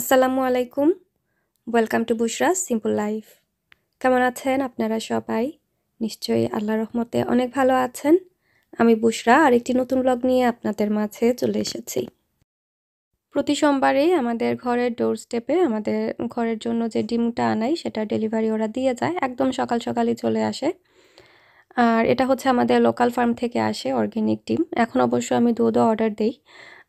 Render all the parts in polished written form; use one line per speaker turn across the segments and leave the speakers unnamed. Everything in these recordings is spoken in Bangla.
আসসালামু আলাইকুম। Welcome to Bushra's simple life. কেমন আছেন আপনারা সবাই? নিশ্চয়ই আল্লাহর রহমতে অনেক ভালো আছেন। আমি বুশরা আরেকটি নতুন ব্লগ নিয়ে আপনাদের মাঝে চলে এসেছি। প্রতি সোমবারে আমাদের ঘরের ডোর স্টেপে আমাদের ঘরের জন্য যে ডিমটা আনাই সেটা ডেলিভারি ওরা দিয়ে যায়, একদম সকাল সকালই চলে আসে। আর এটা হচ্ছে আমাদের লোকাল ফার্ম থেকে আসে অর্গানিক ডিম। এখন অবশ্য আমি দুধও অর্ডার দেই,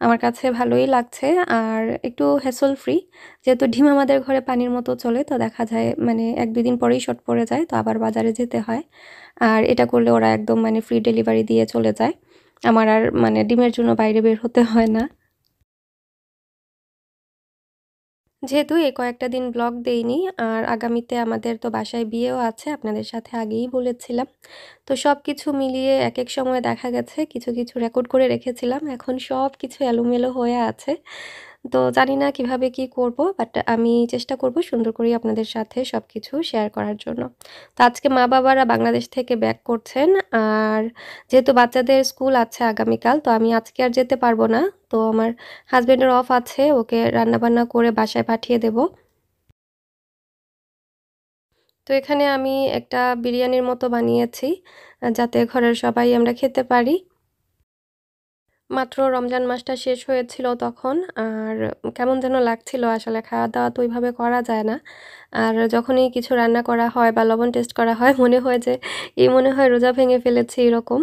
আমার কাছে ভালোই লাগছে আর একটু হ্যাসল ফ্রি। যেহেতু ডিম আমাদের ঘরে পানির মতো চলে, তো দেখা যায় মানে 1-2 দিন পরেই শর্ট পড়ে যায়, তো আবার বাজারে যেতে হয়। আর এটা করলে ওরা একদম মানে ফ্রি ডেলিভারি দিয়ে চলে যায়, আমার আর মানে ডিমের জন্য বাইরে বের হতে হয় না। যেহেতু এই কয়েকটা দিন ব্লগ দেইনি, আর আগামীতে আমাদের তো বাসায় বিয়েও আছে, আপনাদের সাথে আগেই বলেছিলাম। তো সব কিছু মিলিয়ে এক এক সময় দেখা গেছে কিছু কিছু রেকর্ড করে রেখেছিলাম, এখন সব কিছু এলোমেলো হয়ে আছে। তো জানি না কিভাবে কি করব, বাট আমি চেষ্টা করব সুন্দর করে আপনাদের সাথে সব কিছু শেয়ার করার জন্য। তো আজকে মা বাবারা বাংলাদেশ থেকে ব্যাক করছেন, আর যেহেতু বাচ্চাদের স্কুল আছে আগামীকাল, তো আমি আজকে আর যেতে পারবো না। তো আমার হাজব্যান্ডের অফ আছে, ওকে রান্নাবান্না করে বাসায় পাঠিয়ে দেব। তো এখানে আমি একটা বিরিয়ানির মতো বানিয়েছি, যাতে ঘরের সবাই আমরা খেতে পারি। মাত্র রমজান মাসটা শেষ হয়েছিল তখন, আর কেমন যেন লাগছিল, আসলে খাওয়া দাওয়া তো ওইভাবে করা যায় না। আর যখনই কিছু রান্না করা হয় বা লবণ টেস্ট করা হয়, মনে হয় যে মনে হয় রোজা ভেঙে ফেলেছি এরকম।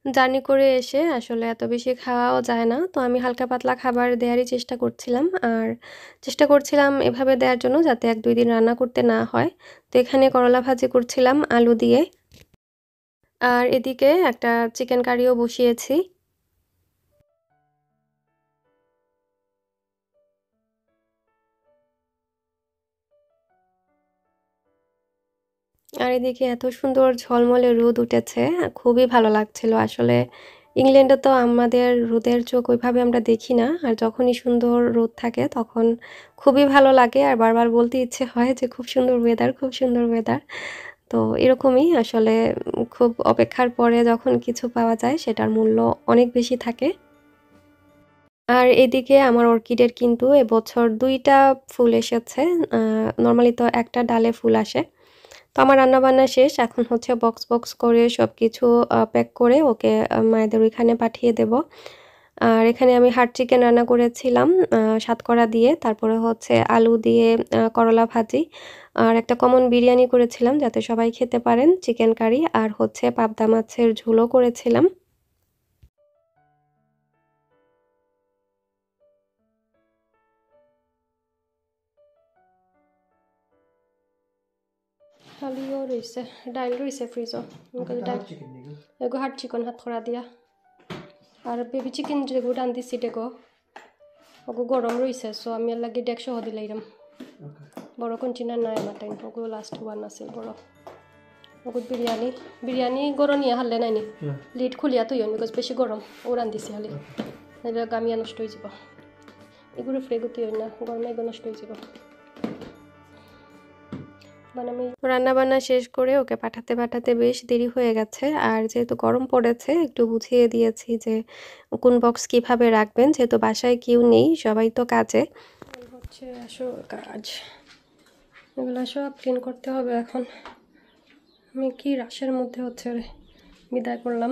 জার্নি করে এসে আসলে এত বেশি খাওয়াও যায় না, তো আমি হালকা পাতলা খাবার দেওয়ারই চেষ্টা করছিলাম, আর চেষ্টা করছিলাম এভাবে দেওয়ার জন্য যাতে 1-2 দিন রান্না করতে না হয়। তো এখানে করলা ভাজি করছিলাম আলু দিয়ে, আর এদিকে একটা চিকেন কারিও বসিয়েছি। আর এদিকে এত সুন্দর ঝলমলে রোদ উঠেছে, খুবই ভালো লাগছিল আসলে। ইংল্যান্ডে তো আমাদের রোদের চোখ ওইভাবে আমরা দেখি না, আর যখনই সুন্দর রোদ থাকে তখন খুবই ভালো লাগে, আর বারবার বলতে ইচ্ছে হয় যে খুব সুন্দর ওয়েদার, খুব সুন্দর ওয়েদার। তো এরকমই আসলে, খুব অপেক্ষার পরে যখন কিছু পাওয়া যায় সেটার মূল্য অনেক বেশি থাকে। আর এদিকে আমার অর্কিডের কিন্তু এবছর 2টা ফুল এসেছে। নরমালি তো একটা ডালে ফুল আসে। তো আমার রান্নাবান্না শেষ, এখন হচ্ছে বক্স বক্স করে সব কিছু প্যাক করে ওকে মায়েদের ওইখানে পাঠিয়ে দেব। আর এখানে আমি হার্ড চিকেন রান্না করেছিলাম সাতকরা দিয়ে, তারপরে হচ্ছে আলু দিয়ে করলা ভাজি, আর একটা কমন বিরিয়ানি করেছিলাম যাতে সবাই খেতে পারেন, চিকেন কারি, আর হচ্ছে পাবদা মাছের ঝোলও করেছিলাম। খালিও রয়েছে, ডাইল রয়েছে ফ্রিজও, এগো হার্ড চিকেন হাত করা দিয়া, আর বেবি চিকেন যেগুলো রান্ধিছি দেখো ওগো গরম রয়েছে, সো আমি এর লাগে ডেক সহ দিলাইরাম। বড় কন্টেনার নাই আমার টাইম, ওগুলো লাস্ট ওয়ান আছে বড়। ওগুলো বিরিয়ানি বিরিয়ানি গরম নিয়ে হারলে নাইনি, লিড খুলিয়া তুই বিকজ বেশি গরম ও রান্ধিছি হালি, নাহলে গামিয়া নষ্ট হয়ে যাব। এগুলো ফ্রেগো তুই না, গরমে এগুলো নষ্ট হয়ে যাব। রান্না বান্না শেষ করে ওকে পাঠাতে পাঠাতে বেশ দেরি হয়ে গেছে, আর যেহেতু গরম পড়েছে একটু বুঝিয়ে দিয়েছি যে কোন বক্স কিভাবে রাখবেন, যেহেতু বাসায় কেউ নেই, সবাই তো কাজে হচ্ছে। আসো কাজ, এগুলো সব ক্লিন করতে হবে এখন। আমি কি রাশের মধ্যে হচ্ছে বিদায় করলাম,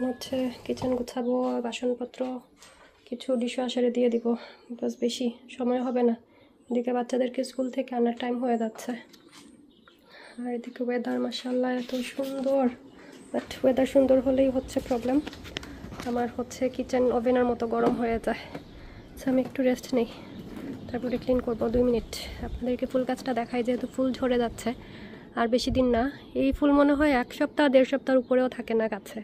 হচ্ছে কিচেন গুছাবো, বাসনপত্র কিছু ডিশওয়াশারে দিয়ে দিব, বাস বেশি সময় হবে না। এদিকে বাচ্চাদেরকে স্কুল থেকে আনার টাইম হয়ে যাচ্ছে। আর এদিকে ওয়েদার মাশাআল্লাহ এত সুন্দর, বাট ওয়েদার সুন্দর হলেই হচ্ছে প্রবলেম, আমার হচ্ছে কিচেন ওভেনের মতো গরম হয়ে যায়। আচ্ছা আমি একটু রেস্ট নেই, তারপরে ক্লিন করবো 2 মিনিট। আপনাদেরকে ফুল গাছটা দেখাই, যেহেতু ফুল ঝরে যাচ্ছে, আর বেশি দিন না, এই ফুল মনে হয় 1 সপ্তাহ 1.5 সপ্তাহের উপরেও থাকে না গাছে।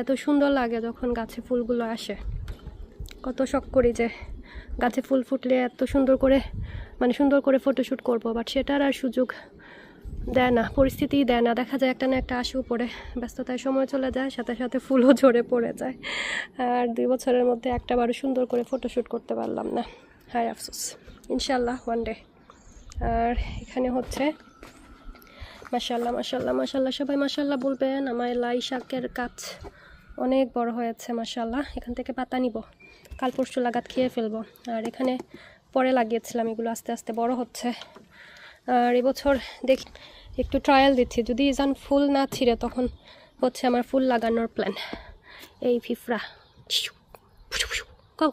এত সুন্দর লাগে যখন গাছে ফুলগুলো আসে, কত শখ করি যে গাছে ফুল ফুটলে এত সুন্দর করে মানে সুন্দর করে ফটোশ্যুট করব, বাট সেটার আর সুযোগ দেয় না, পরিস্থিতিই দেয় না। দেখা যায় একটা না একটা আসে উপরে, ব্যস্ততায় সময় চলে যায়, সাথে সাথে ফুলও ঝরে পড়ে যায়। আর 2 বছরের মধ্যে একটাবারও সুন্দর করে ফটোশ্যুট করতে পারলাম না, হায় আফসোস। ইনশাল্লাহ ওয়ান ডে। আর এখানে হচ্ছে মাশাল্লাহ মাশাল্লাহ মাশাল্লাহ, সবাই মাশাল্লাহ বলবেন। আমার লাই শাকের গাছ অনেক বড় হয়েছে মাশাল্লাহ, এখান থেকে পাতা নিব, কাল পরশু লাগাত খেয়ে ফেলবো। আর এখানে পরে লাগিয়েছিলাম, এগুলো আস্তে আস্তে বড় হচ্ছে। আর এবছর দেখি একটু ট্রায়াল দিচ্ছি, যদি ইজান ফুল না ছিঁড়ে তখন হচ্ছে আমার ফুল লাগানোর প্ল্যান। এই পিঁপড়া কাউ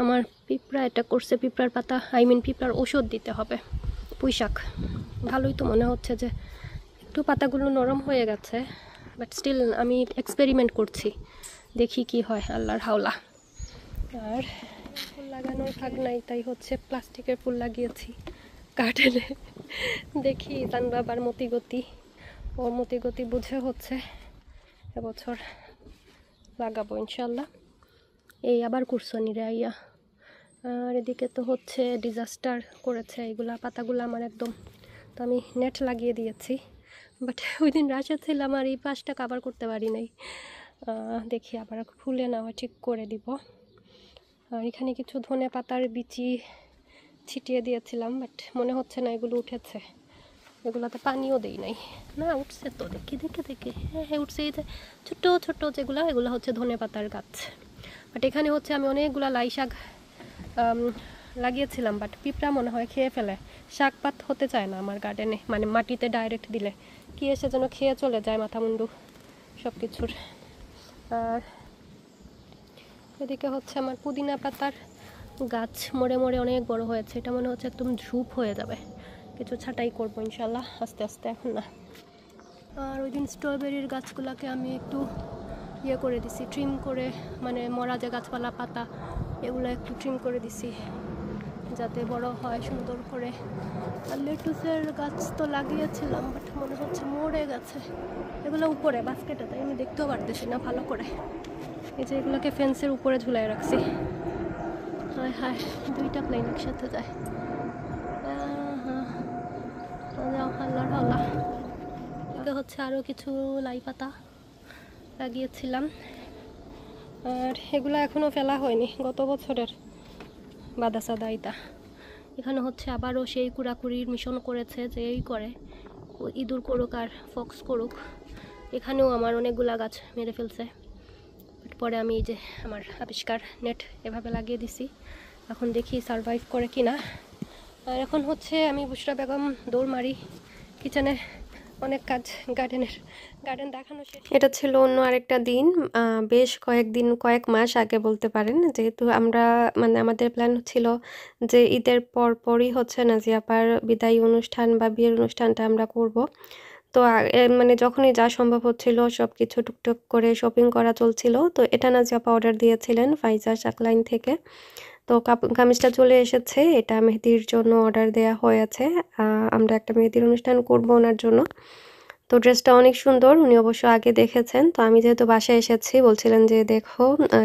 আমার পিঁপড়া এটা করছে, পিঁপড়ার পাতা পিঁপড়ার ওষুধ দিতে হবে। পুঁইশাক ভালোই তো মনে হচ্ছে, যে একটু পাতাগুলো নরম হয়ে গেছে, বাট স্টিল আমি এক্সপেরিমেন্ট করছি, দেখি কি হয়, আল্লাহর হাওলা। আর ফুল লাগানোর ভাগ নাই, তাই হচ্ছে প্লাস্টিকের ফুল লাগিয়েছি গার্ডেনে। দেখি ইজান বাবার মতিগতি, ওর মতিগতি বুঝে হচ্ছে এবছর লাগাবো ইনশাল্লাহ। এই আবার কুরসনি রে আইয়া। আর এদিকে তো হচ্ছে ডিজাস্টার করেছে এগুলা পাতাগুলো আমার একদম, তো আমি নেট লাগিয়ে দিয়েছি, বাট ওই দিন রাশে ছিলাম আর এই পাশটা কাভার করতে পারি নাই। দেখি আবার খুলে নেওয়া ঠিক করে দিব। আর এখানে কিছু ধনে পাতার বিচি ছিটিয়ে দিয়েছিলাম, বাট মনে হচ্ছে না এগুলো উঠেছে, এগুলোতে পানিও দেই নাই। না উঠছে তো, দেখি দেখে দেখে, হ্যাঁ হ্যাঁ উঠছে। এই যে ছোট্ট ছোট্ট যেগুলো, এগুলো হচ্ছে ধনে পাতার গাছ। বাট এখানে হচ্ছে আমি অনেকগুলো লাই শাক লাগিয়েছিলাম, বাট পিঁপড়া মনে হয় খেয়ে ফেলে, শাক পাত হতে চায় না আমার গার্ডেনে, মানে মাটিতে ডাইরেক্ট দিলে কি এসে যেন খেয়ে চলে যায় মাথা মুন্ডু সব কিছুর। আর এদিকে হচ্ছে আমার পুদিনা পাতার গাছ মরে মরে অনেক বড় হয়েছে, এটা মনে হচ্ছে একদম ঝুপ হয়ে যাবে, কিছু ছাঁটাই করবো ইনশাল্লাহ আস্তে আস্তে, এখন না। আর ওই দিন স্ট্রবেরির গাছগুলোকে আমি একটু ইয়ে করে দিছি, ট্রিম করে, মানে মরা যে গাছপালা পাতা এগুলো একটু ট্রিম করে দিছি যাতে বড় হয় সুন্দর করে। আর লেটুসের গাছ তো লাগিয়েছিলাম, বাট মনে হচ্ছে মরে গেছে, এগুলো উপরে বাস্কেটে, তাই আমি দেখতেও পারতেছি না ভালো করে। এই যে এগুলোকে ফেন্সের উপরে ঝুলাই রাখছি। হায় হায়, দুইটা প্লেন একসাথে যায়। আল্লাহর আল্লাহ। হচ্ছে আরও কিছু লাই পাতা লাগিয়েছিলাম, আর এগুলো এখনও ফেলা হয়নি, গত বছরের বাদা সাদা ইতা। এখানে হচ্ছে আবারও সেই কুড়াকুড়ির মিশন করেছে, যে এই করে ইঁদুর করুক আর ফক্স করুক। এখানেও আমার অনেকগুলা গাছ মেরে ফেলছে, বাট পরে আমি এই যে আমার আবিষ্কার নেট এভাবে লাগিয়ে দিছি, এখন দেখি সারভাইভ করে কি না। আর এখন হচ্ছে আমি বুশরা বেগম দৌড় মারি কিচেনে, অনেক কাজ, গার্ডেন দেখানো শেষ। এটা ছিল অন্য আরেকটা দিন, বেশ কয়েক মাস আগে বলতে পারেন, যেহেতু আমরা মানে আমাদের প্ল্যান ছিল যে ঈদের পরই হচ্ছে নাজিয়াপার বিদায়ী অনুষ্ঠান বা বিয়ের অনুষ্ঠানটা আমরা করব। তো মানে যখনই যা সম্ভব হচ্ছিল সব কিছু টুকটুক করে শপিং করা চলছিল। তো এটা নাজিয়াপা অর্ডার দিয়েছিলেন ফাইজা শাকলাইন থেকে। তো কামিজটা চলে এসেছে, এটা মেহেদির জন্য অর্ডার দেয়া হয়েছে। আমরা একটা মেহেদির অনুষ্ঠান করব ওনার জন্য। তো ড্রেসটা অনেক সুন্দর, উনি অবশ্য আগে দেখেছেন। তো আমি যেহেতু বাসায় এসেছি বলছিলেন যে দেখো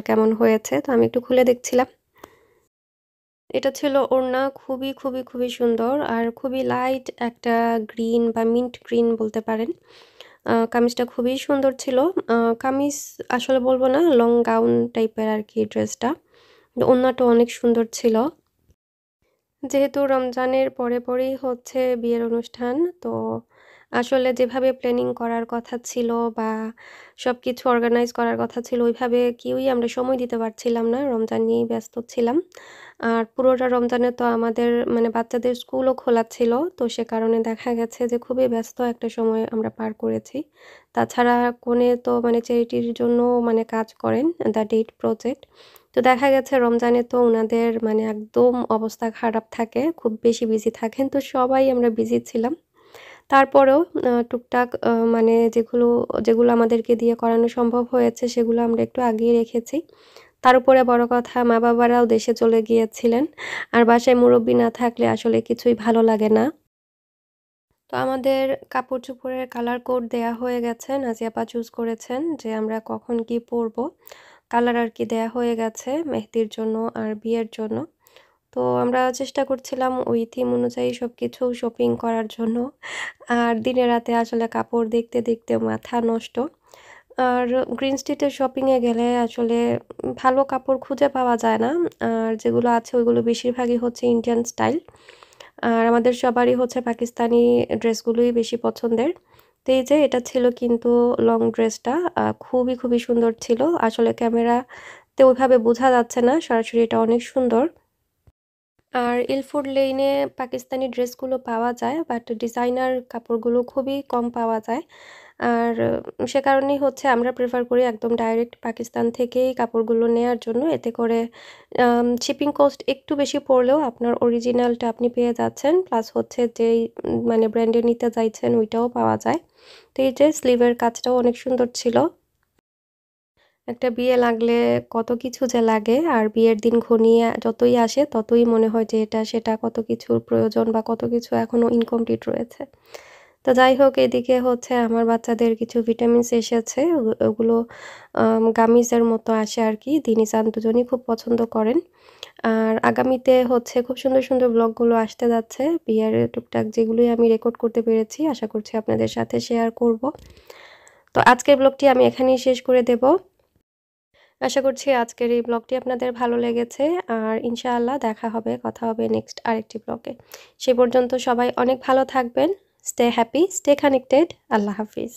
কেমন হয়েছে, তো আমি একটু খুলে দেখছিলাম। এটা ছিল ওড়না, খুবই খুবই খুবই সুন্দর, আর খুবই লাইট একটা গ্রিন বা মিন্ট গ্রিন বলতে পারেন। কামিজটা খুবই সুন্দর ছিল। কামিজ আসলে বলবো না, লং গাউন টাইপের আর কি ড্রেসটা। ওড়নাটা অনেক সুন্দর ছিল। যেহেতু রমজানের পরেই হচ্ছে বিয়ের অনুষ্ঠান, তো আসলে যেভাবে প্ল্যানিং করার কথা ছিল বা সব কিছু অর্গানাইজ করার কথা ছিল, ওইভাবে কেউই আমরা সময় দিতে পারছিলাম না, রমজান নিয়েই ব্যস্ত ছিলাম। আর পুরোটা রমজানে তো আমাদের মানে বাচ্চাদের স্কুলও খোলা ছিল, তো সে কারণে দেখা গেছে যে খুবই ব্যস্ত একটা সময় আমরা পার করেছি। তাছাড়া কনে তো মানে চ্যারিটির জন্য মানে কাজ করেন, দ্য ডেট প্রজেক্ট। তো দেখা গেছে রমজানে তো ওনাদের মানে একদম অবস্থা খারাপ থাকে, খুব বেশি বিজি থাকেন, তো সবাই আমরা বিজি ছিলাম। তারপরেও টুকটাক মানে যেগুলো আমাদেরকে দিয়ে করানো সম্ভব হয়েছে সেগুলো আমরা একটু আগিয়ে রেখেছি। তার উপরে বড় কথা, মা বাবারাও দেশে চলে গিয়েছিলেন, আর বাসায় মুরব্বি না থাকলে আসলে কিছুই ভালো লাগে না। তো আমাদের কাপড় চোপড়ের কালার কোড দেয়া হয়ে গেছে, নাজিয়াপা চুজ করেছেন যে আমরা কখন কি পরবো, কালার আর কি দেয়া হয়ে গেছে মেহেদির জন্য আর বিয়ের জন্য। তো আমরা চেষ্টা করছিলাম ওই থিম অনুযায়ী সব কিছু শপিং করার জন্য, আর দিনে রাতে আসলে কাপড় দেখতে দেখতে মাথা নষ্ট। আর গ্রিন স্ট্রিটের শপিংয়ে গেলে আসলে ভালো কাপড় খুঁজে পাওয়া যায় না, আর যেগুলো আছে ওইগুলো বেশিরভাগই হচ্ছে ইন্ডিয়ান স্টাইল, আর আমাদের সবারই হচ্ছে পাকিস্তানি ড্রেসগুলোই বেশি পছন্দের। তো এই যে এটা ছিল কিন্তু লং ড্রেসটা খুবই খুবই সুন্দর ছিল। আসলে তো ওইভাবে বোঝা যাচ্ছে না, সরাসরি এটা অনেক সুন্দর। আর ইলফুড লেইনে পাকিস্তানি ড্রেসগুলো পাওয়া যায়, বাট ডিজাইনার কাপড়গুলো খুবই কম পাওয়া যায়। আর সে কারণেই হচ্ছে আমরা প্রেফার করি একদম ডাইরেক্ট পাকিস্তান থেকেই কাপড়গুলো নেয়ার জন্য। এতে করে শিপিং কস্ট একটু বেশি পড়লেও আপনার অরিজিনালটা আপনি পেয়ে যাচ্ছেন। প্লাস হচ্ছে যেই মানে ব্র্যান্ডের নিতে চাইছেন ওইটাও পাওয়া যায়। তো এই যে স্লিভের কাজটাও অনেক সুন্দর ছিল। একটা বিয়ে লাগলে কত কিছু যে লাগে, আর বিয়ের দিন ঘনিয়ে যতই আসে ততই মনে হয় যে এটা সেটা কত কিছুর প্রয়োজন বা কত কিছু এখনো ইনকমপ্লিট রয়েছে। তো যাই হোক, এদিকে হচ্ছে আমার বাচ্চাদের কিছু ভিটামিনস এসেছে। ওগুলো গামিজের মতো আসে আরকি। দিনিসান দুজনই খুব পছন্দ করেন। আর আগামীতে হচ্ছে খুব সুন্দর, সুন্দর ব্লগগুলো আসতে যাচ্ছে। বিয়ের টুকটাক যেগুলোই আমি রেকর্ড করতে পেরেছি আশা করছি আপনাদের সাথে শেয়ার করব। তো আজকের ব্লগটি আমি এখানেই শেষ করে দেব। আশা করছি আজকের এই ব্লগটি আপনাদের ভালো লেগেছে। আর ইনশাআল্লাহ দেখা হবে, কথা হবে নেক্সট আরেকটি ব্লগে। সে পর্যন্ত সবাই অনেক ভালো থাকবেন। Stay happy, stay connected. আল্লাহ হাফিজ।